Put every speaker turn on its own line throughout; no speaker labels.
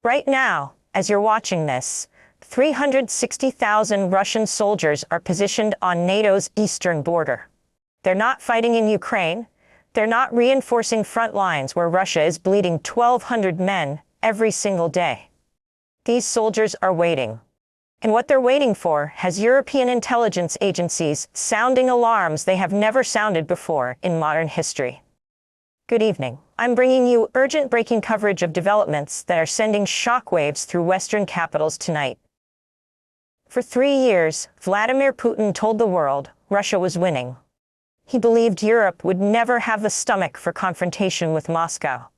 Right now, as you're watching this, 360,000 Russian soldiers are positioned on NATO's eastern border. They're not fighting in Ukraine. They're not reinforcing front lines where Russia is bleeding 1,200 men every single day. These soldiers are waiting. And what they're waiting for has European intelligence agencies sounding alarms they have never sounded before in modern history. Good evening. I'm bringing you urgent breaking coverage of developments that are sending shockwaves through Western capitals tonight. For 3 years, Vladimir Putin told the world Russia was winning. He believed Europe would never have the stomach for confrontation with Moscow.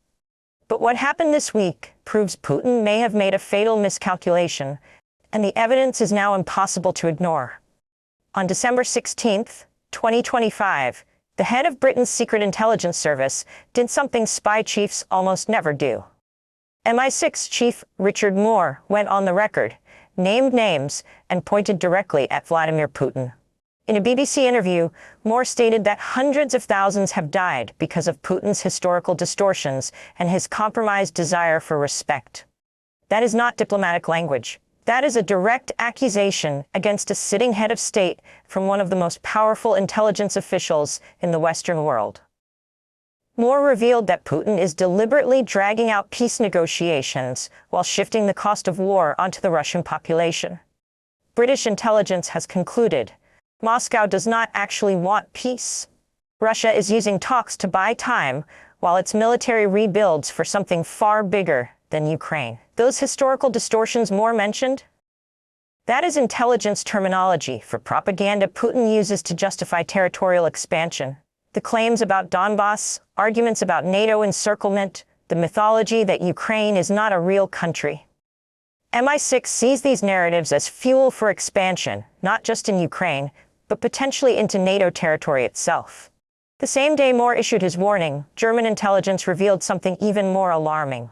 But what happened this week proves Putin may have made a fatal miscalculation, and the evidence is now impossible to ignore. On December 16, 2025, the head of Britain's Secret Intelligence Service did something spy chiefs almost never do. MI6 chief Richard Moore went on the record, named names, and pointed directly at Vladimir Putin. In a BBC interview, Moore stated that hundreds of thousands have died because of Putin's historical distortions and his compromised desire for respect. That is not diplomatic language. That is a direct accusation against a sitting head of state from one of the most powerful intelligence officials in the Western world. Moore revealed that Putin is deliberately dragging out peace negotiations while shifting the cost of war onto the Russian population. British intelligence has concluded Moscow does not actually want peace. Russia is using talks to buy time while its military rebuilds for something far bigger than Ukraine. Those historical distortions Moore mentioned? That is intelligence terminology for propaganda Putin uses to justify territorial expansion. The claims about Donbass, arguments about NATO encirclement, the mythology that Ukraine is not a real country. MI6 sees these narratives as fuel for expansion, not just in Ukraine, but potentially into NATO territory itself. The same day Moore issued his warning, German intelligence revealed something even more alarming.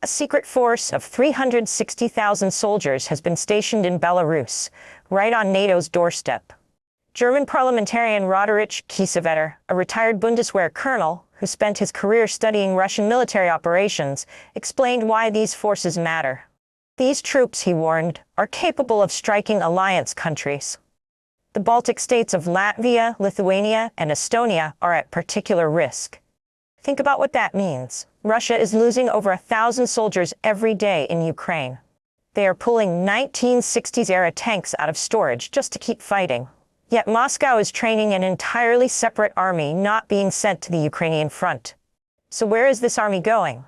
A secret force of 360,000 soldiers has been stationed in Belarus, right on NATO's doorstep. German parliamentarian Roderich Kiesewetter, a retired Bundeswehr colonel who spent his career studying Russian military operations, explained why these forces matter. These troops, he warned, are capable of striking alliance countries. The Baltic states of Latvia, Lithuania, and Estonia are at particular risk. Think about what that means. Russia is losing over 1,000 soldiers every day in Ukraine. They are pulling 1960s-era tanks out of storage just to keep fighting. Yet Moscow is training an entirely separate army not being sent to the Ukrainian front. So where is this army going?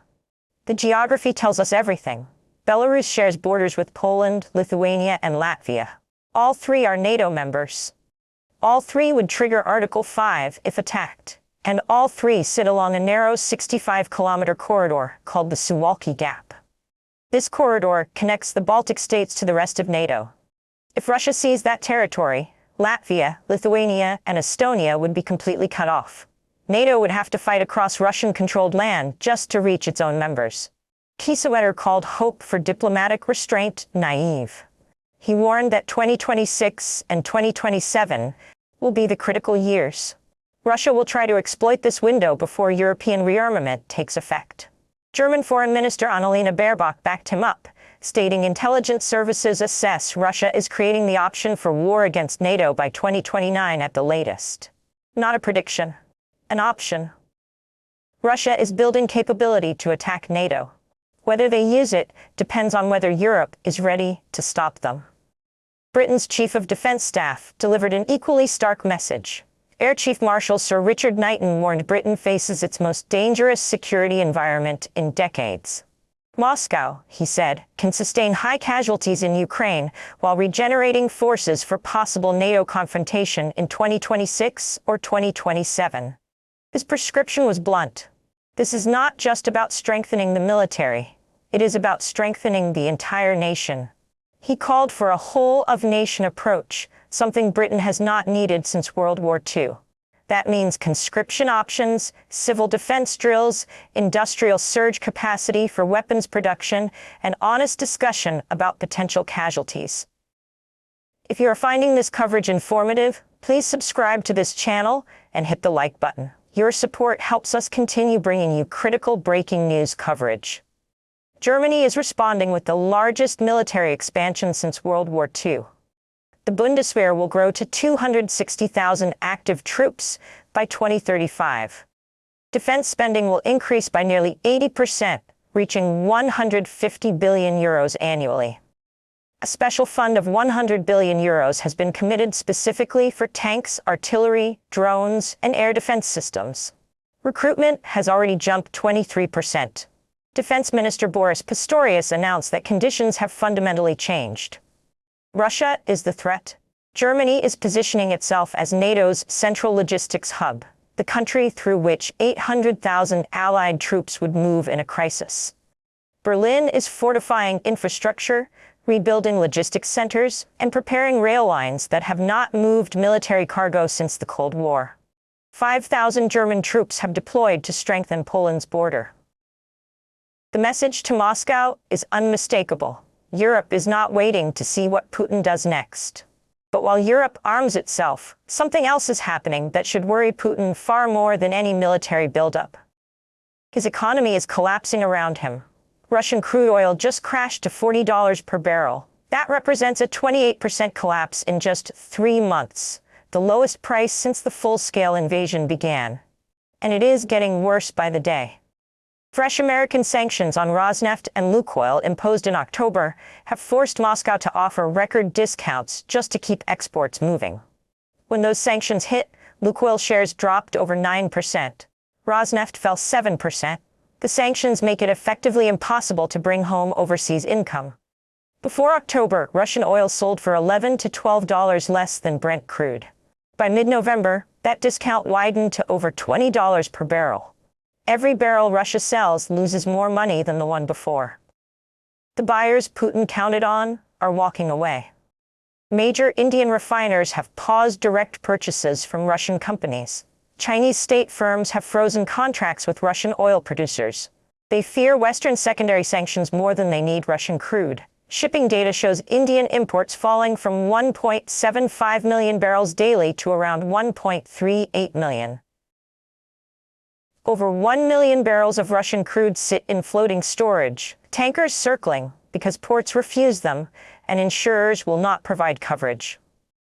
The geography tells us everything. Belarus shares borders with Poland, Lithuania, and Latvia. All three are NATO members. All three would trigger Article 5 if attacked. And all three sit along a narrow 65-kilometer corridor called the Suwalki Gap. This corridor connects the Baltic states to the rest of NATO. If Russia seized that territory, Latvia, Lithuania, and Estonia would be completely cut off. NATO would have to fight across Russian-controlled land just to reach its own members. Kiesewetter called hope for diplomatic restraint naive. He warned that 2026 and 2027 will be the critical years. Russia will try to exploit this window before European rearmament takes effect. German Foreign Minister Annalena Baerbock backed him up, stating intelligence services assess Russia is creating the option for war against NATO by 2029 at the latest. Not a prediction, an option. Russia is building capability to attack NATO. Whether they use it depends on whether Europe is ready to stop them. Britain's Chief of Defence Staff delivered an equally stark message. Air Chief Marshal Sir Richard Knighton warned Britain faces its most dangerous security environment in decades. Moscow, he said, can sustain high casualties in Ukraine while regenerating forces for possible NATO confrontation in 2026 or 2027. His prescription was blunt. This is not just about strengthening the military. It is about strengthening the entire nation. He called for a whole-of-nation approach, something Britain has not needed since World War II. That means conscription options, civil defense drills, industrial surge capacity for weapons production, and honest discussion about potential casualties. If you are finding this coverage informative, please subscribe to this channel and hit the like button. Your support helps us continue bringing you critical breaking news coverage. Germany is responding with the largest military expansion since World War II. The Bundeswehr will grow to 260,000 active troops by 2035. Defense spending will increase by nearly 80%, reaching 150 billion euros annually. A special fund of 100 billion euros has been committed specifically for tanks, artillery, drones, and air defense systems. Recruitment has already jumped 23%. Defense Minister Boris Pistorius announced that conditions have fundamentally changed. Russia is the threat. Germany is positioning itself as NATO's central logistics hub, the country through which 800,000 allied troops would move in a crisis. Berlin is fortifying infrastructure, rebuilding logistics centers, and preparing rail lines that have not moved military cargo since the Cold War. 5,000 German troops have deployed to strengthen Poland's border. The message to Moscow is unmistakable. Europe is not waiting to see what Putin does next. But while Europe arms itself, something else is happening that should worry Putin far more than any military buildup. His economy is collapsing around him. Russian crude oil just crashed to $40 per barrel. That represents a 28% collapse in just 3 months, the lowest price since the full-scale invasion began. And it is getting worse by the day. Fresh American sanctions on Rosneft and Lukoil imposed in October have forced Moscow to offer record discounts just to keep exports moving. When those sanctions hit, Lukoil shares dropped over 9%. Rosneft fell 7%. The sanctions make it effectively impossible to bring home overseas income. Before October, Russian oil sold for $11 to $12 less than Brent crude. By mid-November, that discount widened to over $20 per barrel. Every barrel Russia sells loses more money than the one before. The buyers Putin counted on are walking away. Major Indian refiners have paused direct purchases from Russian companies. Chinese state firms have frozen contracts with Russian oil producers. They fear Western secondary sanctions more than they need Russian crude. Shipping data shows Indian imports falling from 1.75 million barrels daily to around 1.38 million. Over 1 million barrels of Russian crude sit in floating storage, tankers circling because ports refuse them, and insurers will not provide coverage.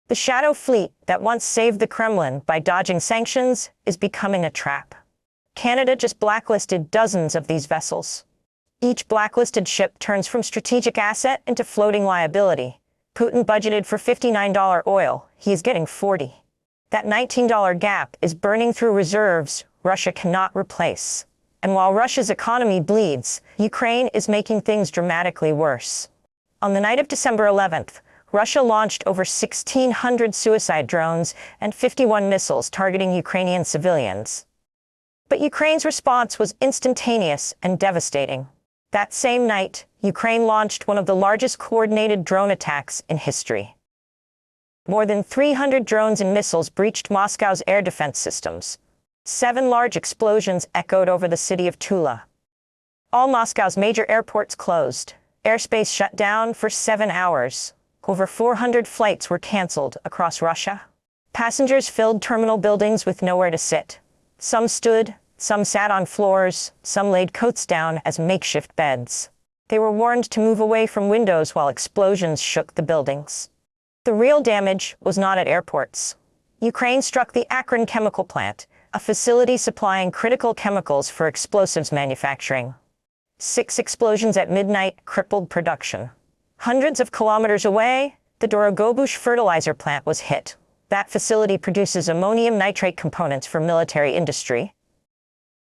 The shadow fleet that once saved the Kremlin by dodging sanctions is becoming a trap. Canada just blacklisted dozens of these vessels. Each blacklisted ship turns from strategic asset into floating liability. Putin budgeted for $59 oil. He is getting $40. That $19 gap is burning through reserves Russia cannot replace. And while Russia's economy bleeds, Ukraine is making things dramatically worse. On the night of December 11th, Russia launched over 1,600 suicide drones and 51 missiles targeting Ukrainian civilians. But Ukraine's response was instantaneous and devastating. That same night, Ukraine launched one of the largest coordinated drone attacks in history. More than 300 drones and missiles breached Moscow's air defense systems. 7 large explosions echoed over the city of Tula. All Moscow's major airports closed. Airspace shut down for 7 hours. Over 400 flights were canceled across Russia. Passengers filled terminal buildings with nowhere to sit. Some stood, some sat on floors, some laid coats down as makeshift beds. They were warned to move away from windows while explosions shook the buildings. The real damage was not at airports. Ukraine struck the Akron chemical plant, a facility supplying critical chemicals for explosives manufacturing. 6 explosions at midnight crippled production. Hundreds of kilometers away, the Dorogobush fertilizer plant was hit. That facility produces ammonium nitrate components for military industry.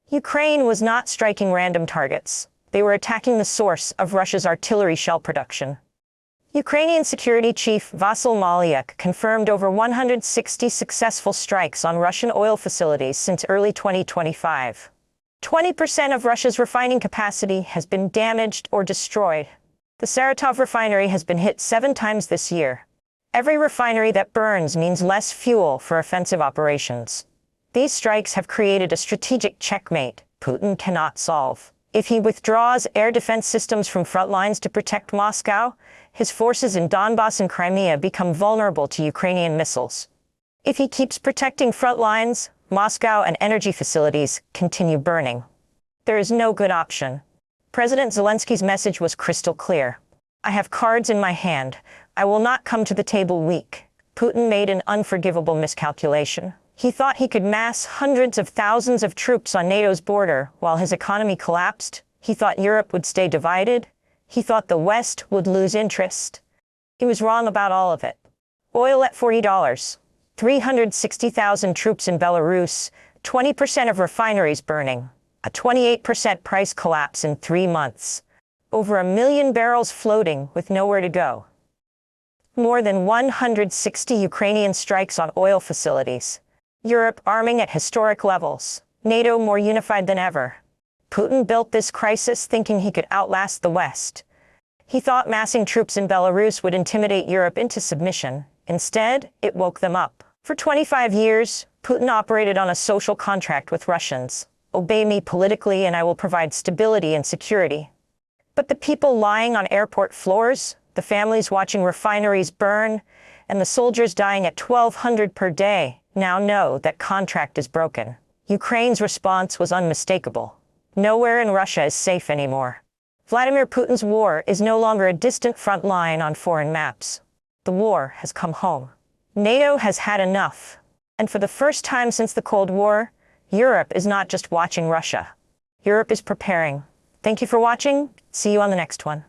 Ukraine was not striking random targets. They were attacking the source of Russia's artillery shell production. Ukrainian Security Chief Vasyl Malyak confirmed over 160 successful strikes on Russian oil facilities since early 2025. 20% of Russia's refining capacity has been damaged or destroyed. The Saratov refinery has been hit 7 times this year. Every refinery that burns means less fuel for offensive operations. These strikes have created a strategic checkmate Putin cannot solve. If he withdraws air defense systems from front lines to protect Moscow, his forces in Donbass and Crimea become vulnerable to Ukrainian missiles. If he keeps protecting front lines, Moscow and energy facilities continue burning. There is no good option. President Zelensky's message was crystal clear. I have cards in my hand. I will not come to the table weak. Putin made an unforgivable miscalculation. He thought he could mass hundreds of thousands of troops on NATO's border while his economy collapsed. He thought Europe would stay divided. He thought the West would lose interest. He was wrong about all of it. Oil at $40, 360,000 troops in Belarus, 20% of refineries burning, a 28% price collapse in 3 months, over 1 million barrels floating with nowhere to go. More than 160 Ukrainian strikes on oil facilities. Europe arming at historic levels. NATO more unified than ever. Putin built this crisis thinking he could outlast the West. He thought massing troops in Belarus would intimidate Europe into submission. Instead, it woke them up. For 25 years, Putin operated on a social contract with Russians. Obey me politically and I will provide stability and security. But the people lying on airport floors, the families watching refineries burn, and the soldiers dying at 1,200 per day now know that contract is broken. Ukraine's response was unmistakable. Nowhere in Russia is safe anymore. Vladimir Putin's war is no longer a distant front line on foreign maps. The war has come home. NATO has had enough. And for the first time since the Cold War, Europe is not just watching Russia. Europe is preparing. Thank you for watching. See you on the next one.